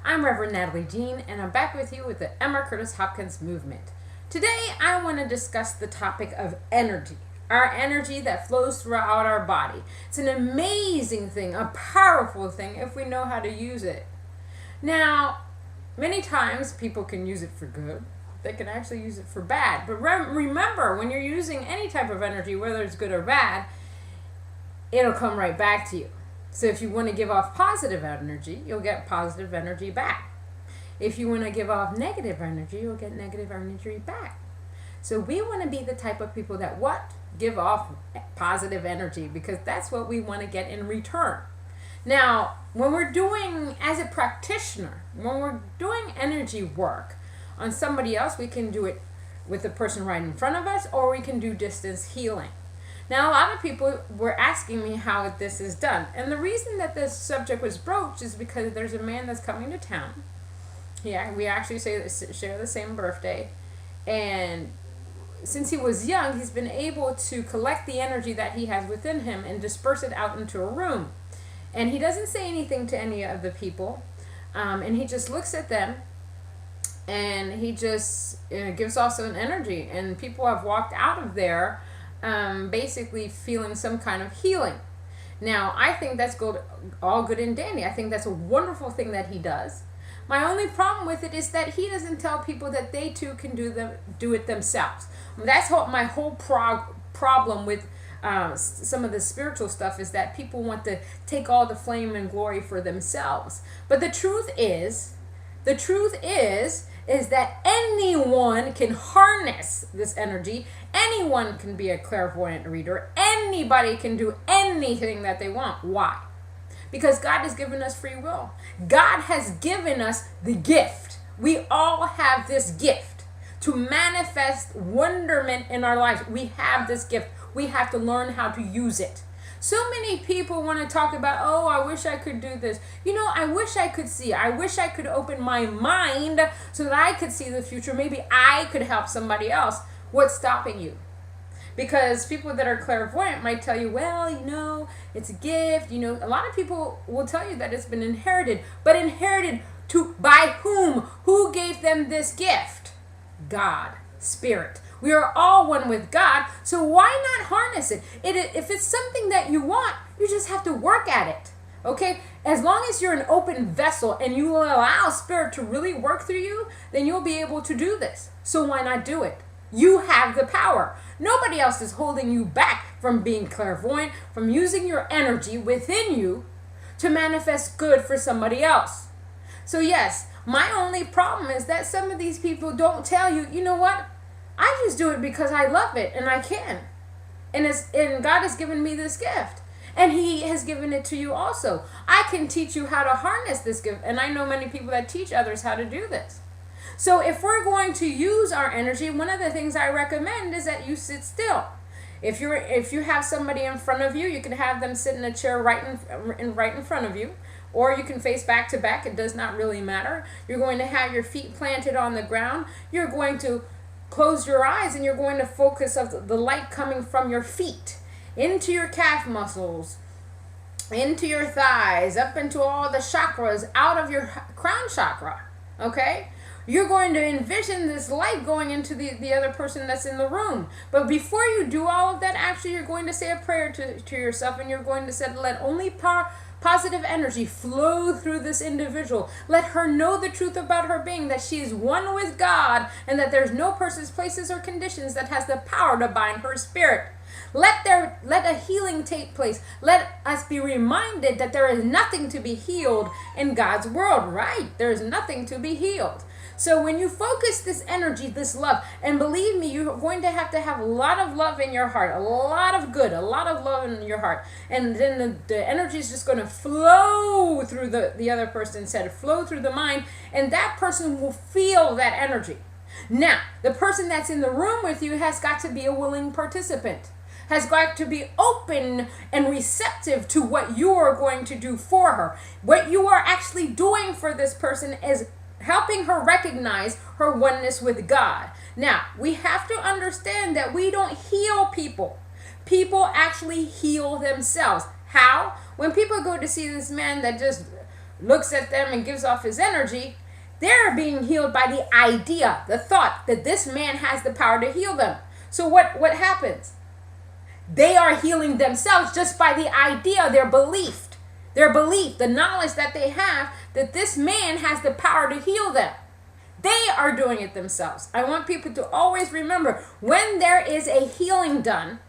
I'm Reverend Natalie Jean, and I'm back with you with the Emma Curtis Hopkins Movement. Today, I want to discuss the topic of energy. Our energy that flows throughout our body. It's an amazing thing, a powerful thing if we know how to use it. Now, many times people can use it for good. They can actually use it for bad. But remember, when you're using any type of energy, whether it's good or bad, it'll come right back to you. So if you want to give off positive energy, you'll get positive energy back. If you want to give off negative energy, you'll get negative energy back. So we want to be the type of people that give off positive energy, because that's what we want to get in return. Now, when we're doing, as a practitioner, when we're doing energy work on somebody else, we can do it with the person right in front of us, or we can do distance healing. Now, a lot of people were asking me how this is done. And the reason that this subject was broached is because there's a man that's coming to town. Yeah, we actually share the same birthday. And since he was young, he's been able to collect the energy that he has within him and disperse it out into a room. And he doesn't say anything to any of the people. And he just looks at them. And he just gives off an energy. And people have walked out of there basically feeling some kind of healing. Now, I think that's all good and dandy. I think that's a wonderful thing that he does. My only problem with it is that he doesn't tell people that they too can do it themselves. That's my whole problem with some of the spiritual stuff, is that people want to take all the flame and glory for themselves. But the truth is that anyone can harness this energy. Anyone can be a clairvoyant reader. Anybody can do anything that they want. Why? Because God has given us free will. God has given us the gift. We all have this gift to manifest wonderment in our lives. We have this gift. We have to learn how to use it. So many people want to talk about, oh, I wish I could do this. I wish I could see. I wish I could open my mind so that I could see the future. Maybe I could help somebody else. What's stopping you? Because people that are clairvoyant might tell you, well, it's a gift. A lot of people will tell you that it's been inherited. But inherited by whom? Who gave them this gift? God, Spirit. We are all one with God, so why not harness it? If it's something that you want, you just have to work at it, okay? As long as you're an open vessel and you will allow Spirit to really work through you, then you'll be able to do this. So why not do it? You have the power. Nobody else is holding you back from being clairvoyant, from using your energy within you to manifest good for somebody else. So yes, my only problem is that some of these people don't tell you, you know what? I just do it because I love it and I can. And God has given me this gift. And He has given it to you also. I can teach you how to harness this gift. And I know many people that teach others how to do this. So if we're going to use our energy, one of the things I recommend is that you sit still. If you have somebody in front of you, you can have them sit in a chair right in front of you. Or you can face back to back. It does not really matter. You're going to have your feet planted on the ground. You're going to close your eyes and you're going to focus of the light coming from your feet into your calf muscles, into your thighs, up into all the chakras, out of your crown chakra, okay? You're going to envision this light going into the other person that's in the room. But before you do all of that, actually you're going to say a prayer to yourself, and you're going to say, let only positive energy flow through this individual. Let her know the truth about her being, that she is one with God, and that there's no persons, places, or conditions that has the power to bind her spirit. Let a healing take place. Let us be reminded that there is nothing to be healed in God's world, right? There is nothing to be healed. So when you focus this energy, this love, and believe me, you're going to have a lot of love in your heart, a lot of good, a lot of love in your heart. And then the energy is just going to flow through the other person, instead of flow through the mind, and that person will feel that energy. Now, the person that's in the room with you has got to be a willing participant, has got to be open and receptive to what you are going to do for her. What you are actually doing for this person is helping her recognize her oneness with God. Now, we have to understand that we don't heal people. People actually heal themselves. How? When people go to see this man that just looks at them and gives off his energy, they're being healed by the idea, the thought that this man has the power to heal them. So what happens? They are healing themselves just by the idea, their belief, the knowledge that they have that this man has the power to heal them. They are doing it themselves. I want people to always remember, when there is a healing done,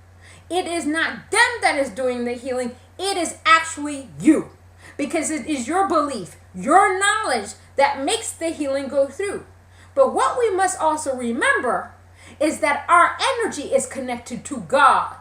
it is not them that is doing the healing, it is actually you. Because it is your belief, your knowledge that makes the healing go through. But what we must also remember is that our energy is connected to God.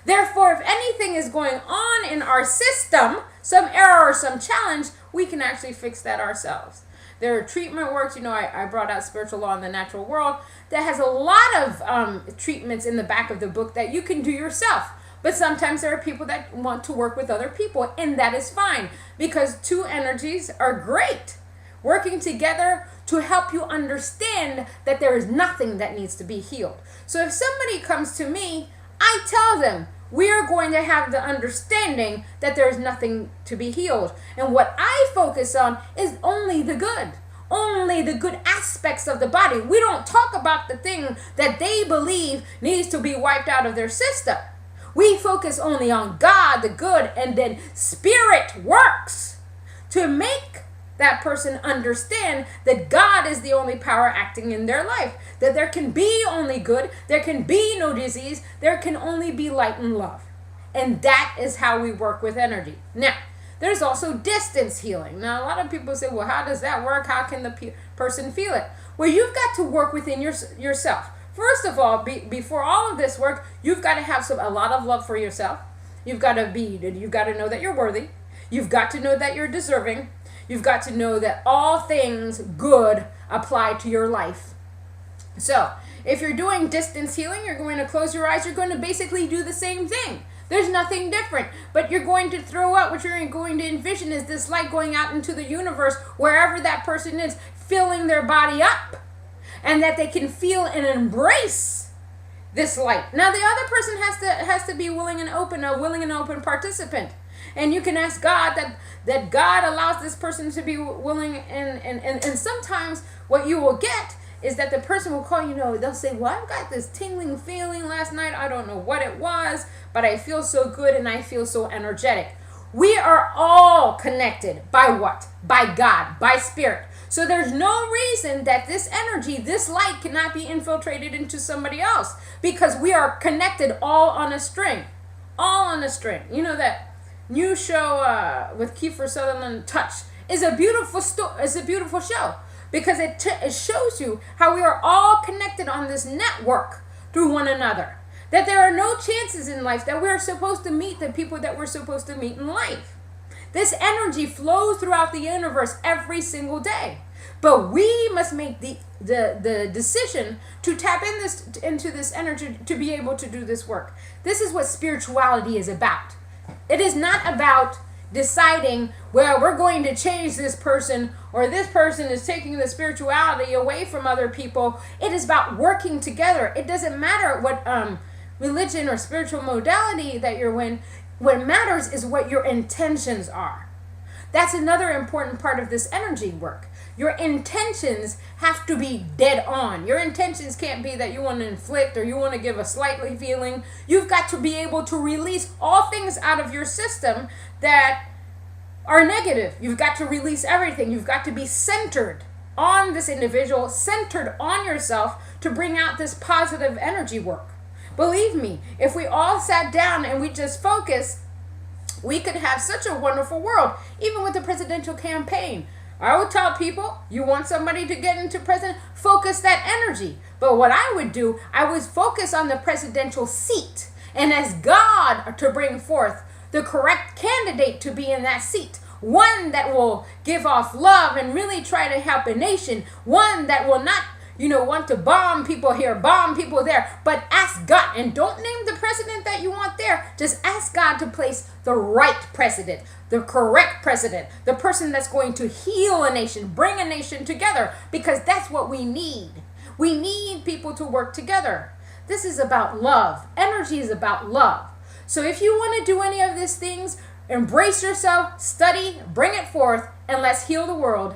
Therefore, if anything is going on in our system, some error or some challenge, we can actually fix that ourselves. There are treatment works, I brought out Spiritual Law in the Natural World, that has a lot of treatments in the back of the book that you can do yourself. But sometimes there are people that want to work with other people, and that is fine, because two energies are great, working together to help you understand that there is nothing that needs to be healed. So if somebody comes to me, I tell them, we are going to have the understanding that there is nothing to be healed. And what I focus on is only the good aspects of the body. We don't talk about the thing that they believe needs to be wiped out of their system. We focus only on God, the good, and then spirit works to make that person understand that God is the only power acting in their life, that there can be only good, there can be no disease, there can only be light and love. And that is how we work with energy. Now, there's also distance healing. Now, a lot of people say, well, how does that work? How can the person feel it? Well, you've got to work within yourself. First of all, before all of this work, you've got to have a lot of love for yourself. You've got to know that you're worthy. You've got to know that you're deserving. You've got to know that all things good apply to your life. So, if you're doing distance healing, you're going to close your eyes. You're going to basically do the same thing. There's nothing different. But you're going to throw out, what you're going to envision is this light going out into the universe, wherever that person is, filling their body up. And that they can feel and embrace this light. Now, the other person has to be willing and open, a willing and open participant. And you can ask God that God allows this person to be willing, and sometimes what you will get is that the person will call you, they'll say, well, I've got this tingling feeling last night. I don't know what it was, but I feel so good and I feel so energetic. We are all connected by what? By God, by spirit. So there's no reason that this energy, this light cannot be infiltrated into somebody else, because we are connected all on a string. All on a string. You know that new show with Kiefer Sutherland, Touch, is a beautiful show, because it shows you how we are all connected on this network through one another. That there are no chances in life that we're supposed to meet the people that we're supposed to meet in life. This energy flows throughout the universe every single day. But we must make the decision to tap into this energy to be able to do this work. This is what spirituality is about. It is not about deciding, well, we're going to change this person, or this person is taking the spirituality away from other people. It is about working together. It doesn't matter what religion or spiritual modality that you're in. What matters is what your intentions are. That's another important part of this energy work. Your intentions have to be dead on. Your intentions can't be that you want to inflict or you want to give a slightly feeling. You've got to be able to release all things out of your system that are negative. You've got to release everything. You've got to be centered on this individual, centered on yourself, to bring out this positive energy work. Believe me, if we all sat down and we just focused, we could have such a wonderful world, even with the presidential campaign. I would tell people, you want somebody to get into president, focus that energy. But what I would do, I would focus on the presidential seat and ask God to bring forth the correct candidate to be in that seat. One that will give off love and really try to help a nation. One that will not want to bomb people here, bomb people there, but ask God, and don't name the president that you want there. Just ask God to place the right president, the correct president, the person that's going to heal a nation, bring a nation together, because that's what we need. We need people to work together. This is about love. Energy is about love. So if you want to do any of these things, embrace yourself, study, bring it forth, and let's heal the world.